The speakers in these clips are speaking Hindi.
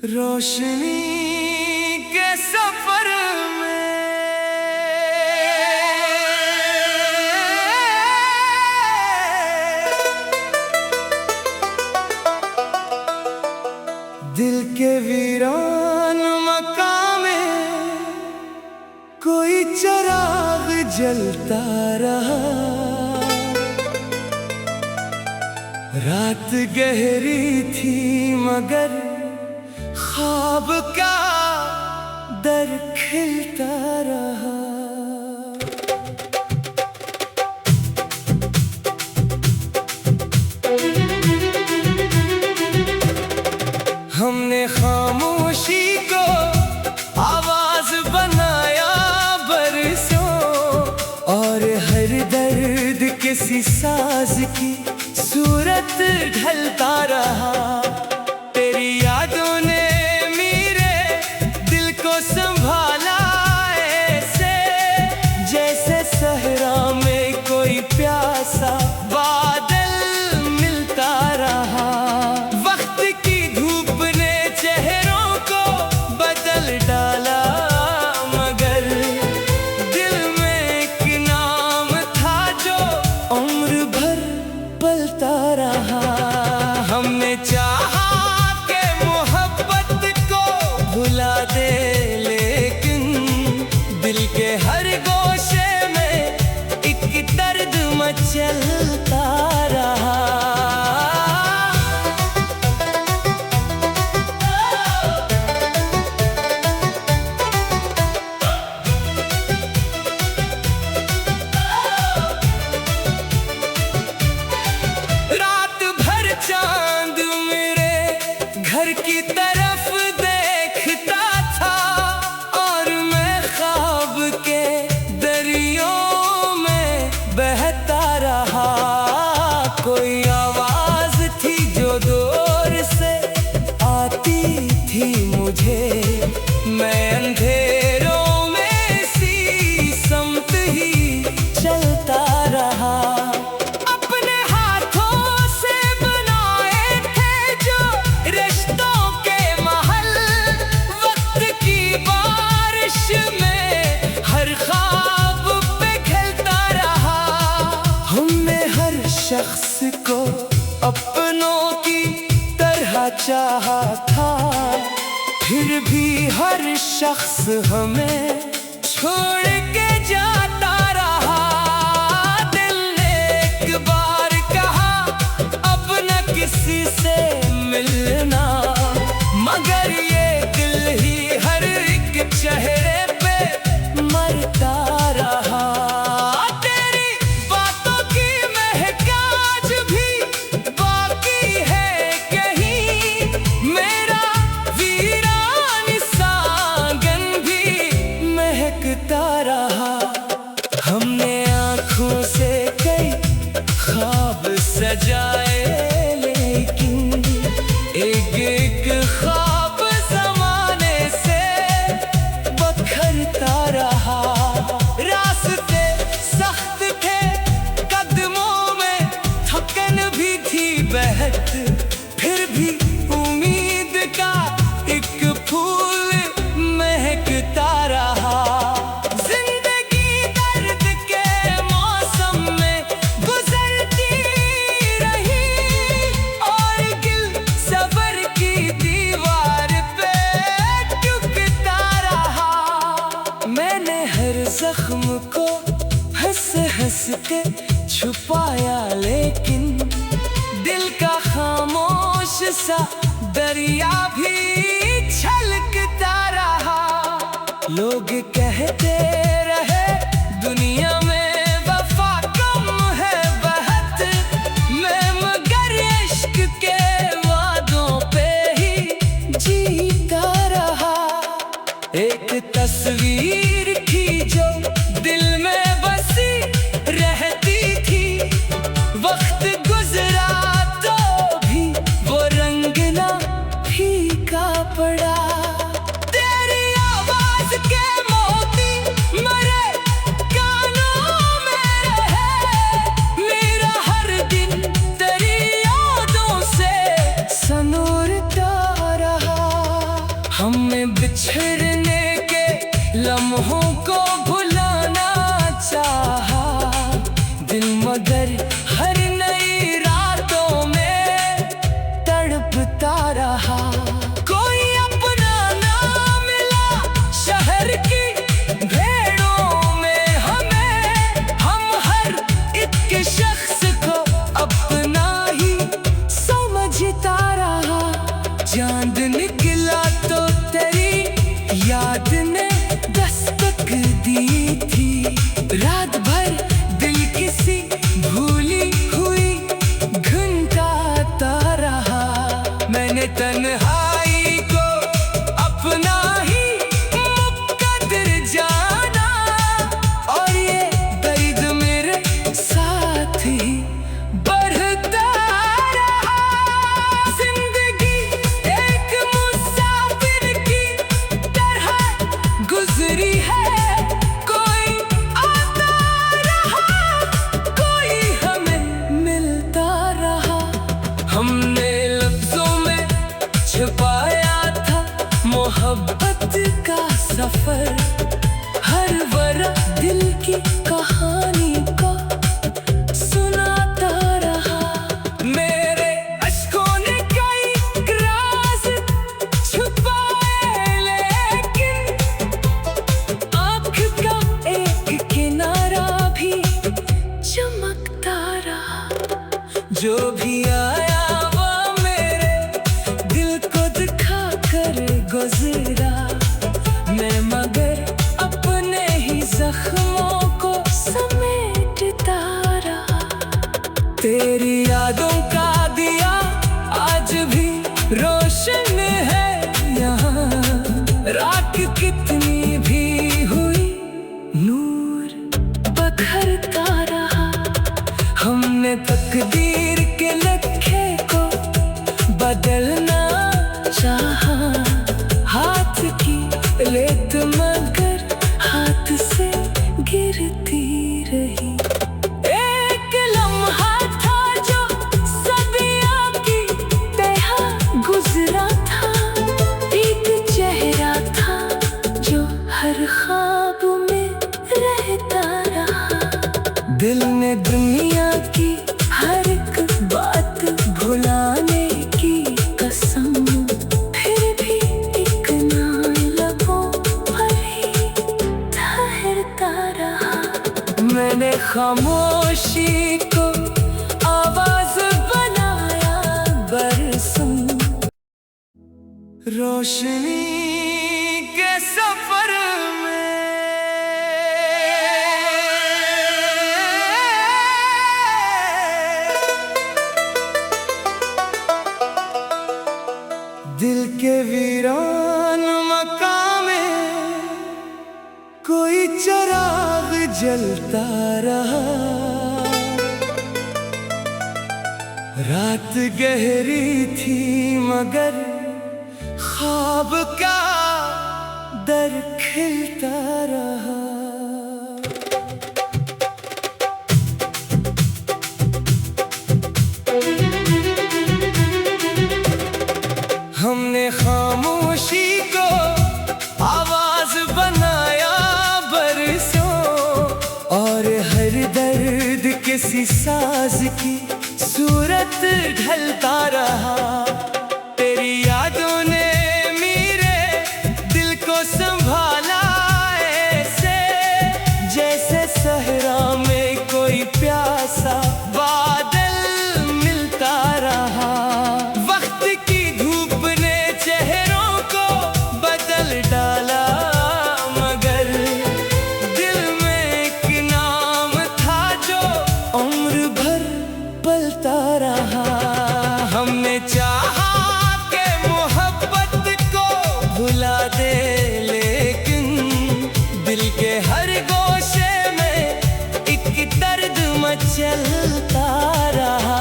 रोशनी के सफर में दिल के वीरान मकाम में कोई चिराग जलता रहा। रात गहरी थी मगर ख्वाब का दर खिलता रहा। हमने खामोशी को आवाज बनाया बरसों, और हर दर्द किसी साज की सूरत ढलता रहा। तेरी यादों ने मेरे दिल को संभाला ऐसे, जैसे सहरा में कोई प्यासा बादल मिलता रहा। वक्त की धूप ने चेहरों को बदल डाला, मगर दिल में एक नाम था जो उम्र भर पलता रहा। हमने चाहा के मोहब्बत को भुला दे, लेकिन दिल के हर गोशे में एक दर्द मचलता रहा। चांद मेरे घर की तरफ देखता था, और मैं ख्वाब के दरियों में बहता रहा। कोई आवाज थी जो दूर से आती थी मुझे, मैं अंधेरों में सी समत ही चलता रहा। शख्स को अपनों की तरह चाहा था, फिर भी हर शख्स हमें छोड़ के जाता रहा। दिल ने एक बार कहा अब न किसी से मिलना, मगर ये दिल ही हर एक चेहरे पे मरता रहा। हमने आँखों से कई ख्वाब सजाए, लेकिन एक एक ख्वाब ज़माने से बखरता रहा। रास्ते सख्त थे, कदमों में थकन भी थी बहत, फिर भी उम्मीद का एक फूल महकता रहा। जख्म को हंस हंस के छुपाया, लेकिन दिल का खामोश सा दरिया भी छलकता रहा। लोग कहते रहे दुनिया में वफा कम है बहुत, मैं मगर इश्क के वादों पे ही जीता रहा। एक तस्वीर थी जो दिल में बसी रहती थी, वक्त गुजरा तो भी वो रंग ना फीका पड़ा। तेरी आवाज के मोती मरे कानों में रहे, मेरा हर दिन तेरी यादों से सनूरता रहा। बिछड़ने के लम्हों को भुलाना चाहा दिल, मगर हर नई रातों में तड़पता रहा। कोई अपना ना मिला शहर की भेड़ों में हमें, हम हर एक शख्स को अपना ही समझता रहा। चांद निकला तो तेरी याद ने दस्तक दी थी, रात भर दिल किसी भूली हुई घुनकाता रहा। मैंने तन्हाई को अपना ही मुकद्दर जाना, और ये दर्द मेरे साथ ही बढ़ता रहा। जिंदगी एक मुसाफिर की तरह गुजरी है, कोई आता रहा, कोई हमें मिलता रहा। हमने लफ्जों में छुपाया था मोहब्बत का सफर, हर वरक़ दिल की कहानी को सुनाता रहा। मेरे अश्कों ने कई राज छुपाए, लेकिन आँख का एक किनारा भी चमकता रहा। जो भी आया वो मेरे दिल को दिखा कर गुजरा, मैं मगर अपने ही जख्मों को समेटता रहा। तेरी यादों का दिया आज भी रोशन है यहाँ, रात कितनी भी हुई नूर बखरता रहा। हमने तकदीर के लखे को बदलना चाहा, हाथ की रेत मगर हाथ से गिरती रही। एक लम्हा था जो सदियों की तरह गुजरा था, एक चेहरा था जो हर ख्वाब में रहता रहा। दिल ने दुनिया की हर एक बात भुलाने की कसम, फिर भी एक नाम लबों पर ही ठहरता रहा। मैंने खामोशी को आवाज बनाया बरसों, रोशनी के सफर में दिल के वीरान मकाम में कोई चिराग जलता रहा। रात गहरी थी मगर ख्वाब का दर खिलता रहा। हमने खामोशी को आवाज बनाया बरसों, और हर दर्द किसी साज की सूरत ढलता रहा। तेरी यादों ने मेरे दिल को संभाला ऐसे, जैसे सहरा में कोई प्यासा बादल मिलता रहा। वक्त की धूप ने चेहरों को बदल डाला, मगर दिल में एक नाम था जो उम्र भर पलता रहा। हमने चाहा कि मोहब्बत को भुला दे, लेकिन दिल के हर गोशे में एक दर्द मचलता रहा।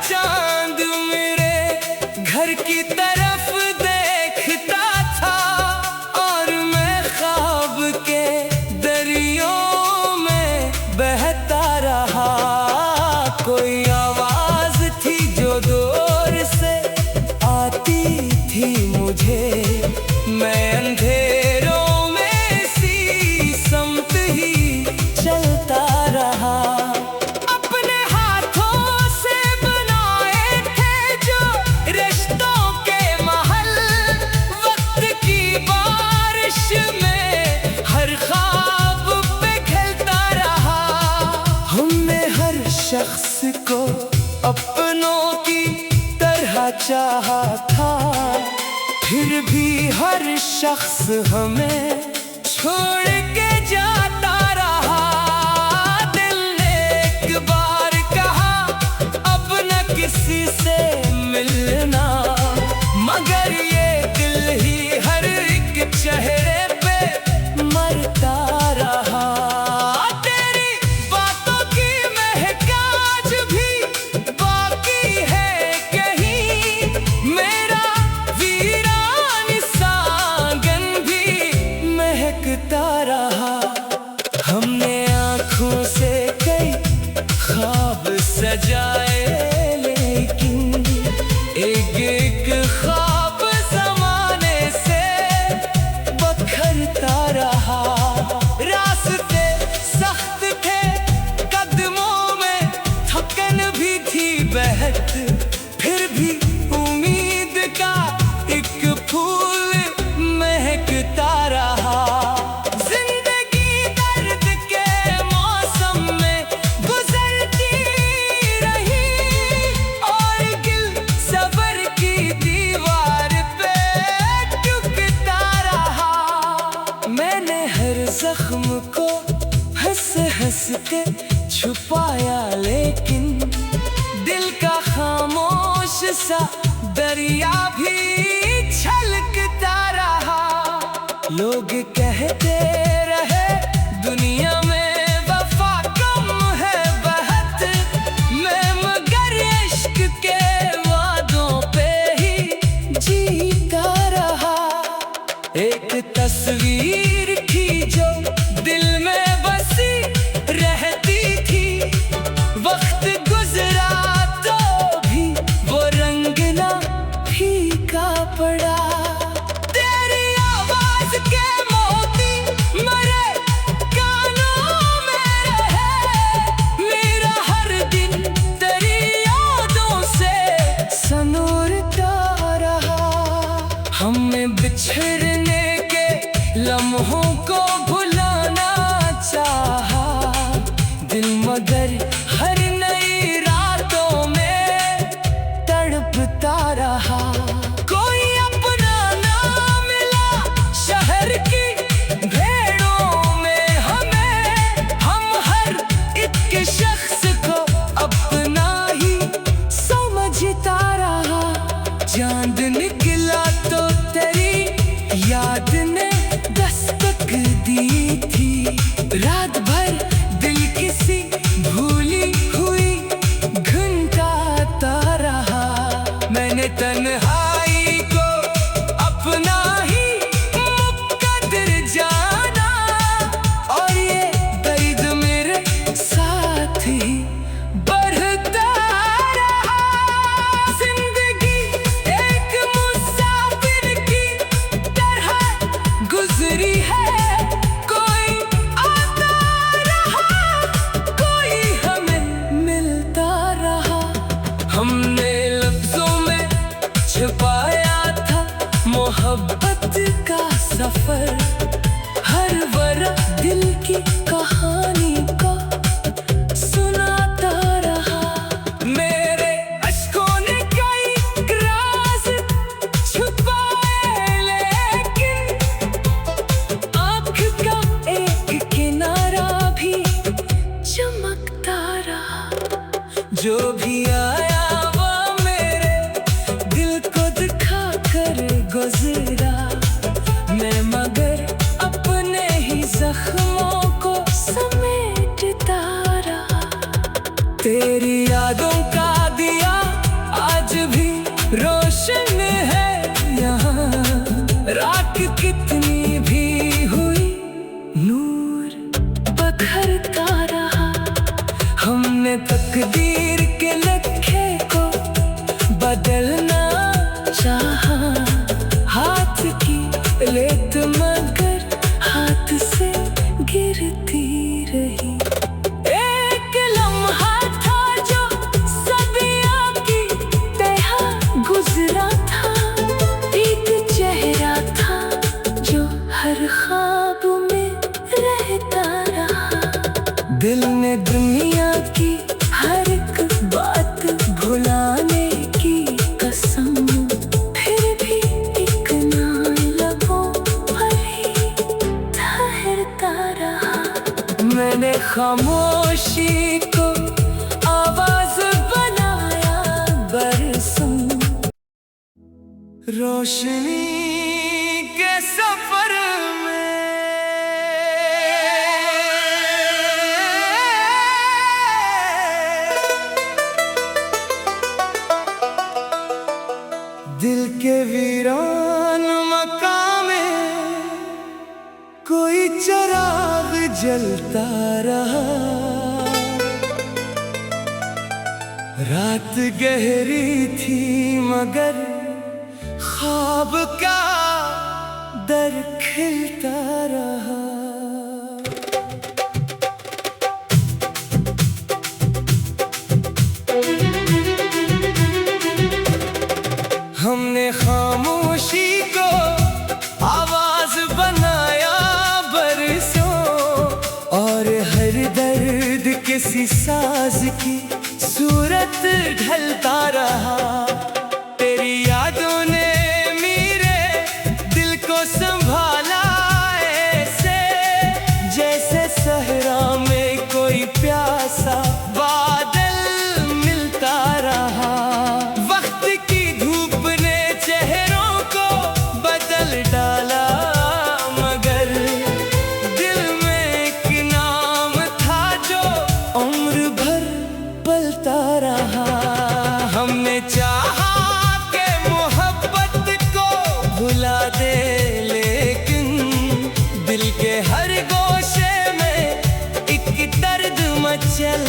चांद मेरे घर की तरफ देखता फिर भी हर शख्स हमें छोड़ के जाता रहा। दिल ने एक बार कहा अब न किसी से मिलना, मगर ये दिल ही हर एक चेहरे पे मरता रहा। तेरी बातों की महक आज भी बाकी है कहीं, मेरा वीरान सा आंगन भी महकता रहा। हमने आँखों से कई ख्वाब सजाए, लेकिन एक एक ख्वाब ज़माने से बखरता रहा। रास्ते सख्त थे, कदमों में थकन भी थी बहत, फिर भी उम्मीद का एक फूल महकता रहा। जिंदगी दर्द के मौसम में गुजरती रही, और गिल सबर की दीवार पे टूटता रहा। मैंने हर जख्म को हंस हंस के छुपाया, लेकिन दिल का खामोश सा दरिया भी छलकता रहा। लोग कहते रहे दुनिया में वफा कम है बहुत, मैं मगर इश्क के वादों पे ही जीता रहा। एक तस्वीर थी जो दिल में बसी रहती थी, वक्त गुजरा तो भी वो रंग ना फीका पड़ा। तेरी आवाज के मोती मरे कानों में रहे, मेरा हर दिन तेरी यादों से सनूरता रहा। हमें बिछड़ने के लम्हों को भुलाना चाहा दिल, मगर हर नई रातों में तड़पता रहा। कोई अपना ना मिला शहर की भेड़ों में हमें, हम हर एक शख्स को अपना ही समझता रहा। चांद निकला तो तेरी याद ने दस्तक दी थी, रात भर दिल किसी भूली हुई घंटाता रहा। मैंने तन्हाई को अपना ही मुकद्दर जाना, और ये दर्द मेरे साथ ही बढ़ता रहा। जिंदगी एक मुसाफिर की तरह गुजरी है, कोई आता रहा, कोई हमें मिलता रहा। हमने लफ्जों में छुपाया था मोहब्बत का सफर, हर वरक़ दिल की कहानी को सुनाता रहा। मेरे अश्कों ने कई राज छुपाए, लेकिन आँख का एक किनारा भी चमकता रहा। जो भी आया वो मेरे दिल को दिखा कर गुजरा, मैं मगर अपने ही जख्मों को समेटता रहा। तेरी यादों का दिया आज भी रोशन है यहाँ, रात कितनी भी हुई नूर बखरता रहा। हमने तकदीर के लखे को बदलना चाहा, हाथ की लेत मगर हाथ से गिरती रही। एक लम्हा था जो सदियों की तरह गुजरा था, एक चेहरा था जो हर ख्वाब में रहता रहा। दिल ने दुनिया की हर एक बात भुलाने की कसम फिर भी एक खामोशी को आवाज बनाया बरसों। रोशनी के सफर में दिल के वीरान मकाम में कोई चिराग जलता रहा। रात गहरी थी मगर ख्वाब का दर खिलता रहा। हमने खामोशी को आवाज बनाया बरसों, और हर दर्द किसी साज की सूरत ढलता रहा। तेरी यादों ने मेरे दिल को संभाला ऐसे, जैसे सहरा में कोई प्यासा बादल मिलता रहा। वक्त की धूप ने चेहरों को बदल डाला, मगर दिल में एक नाम था जो उम्र भर पलता रहा। हमने चाहा के मोहब्बत को भुला दे, लेकिन दिल के हर गोशे में एक दर्द मचल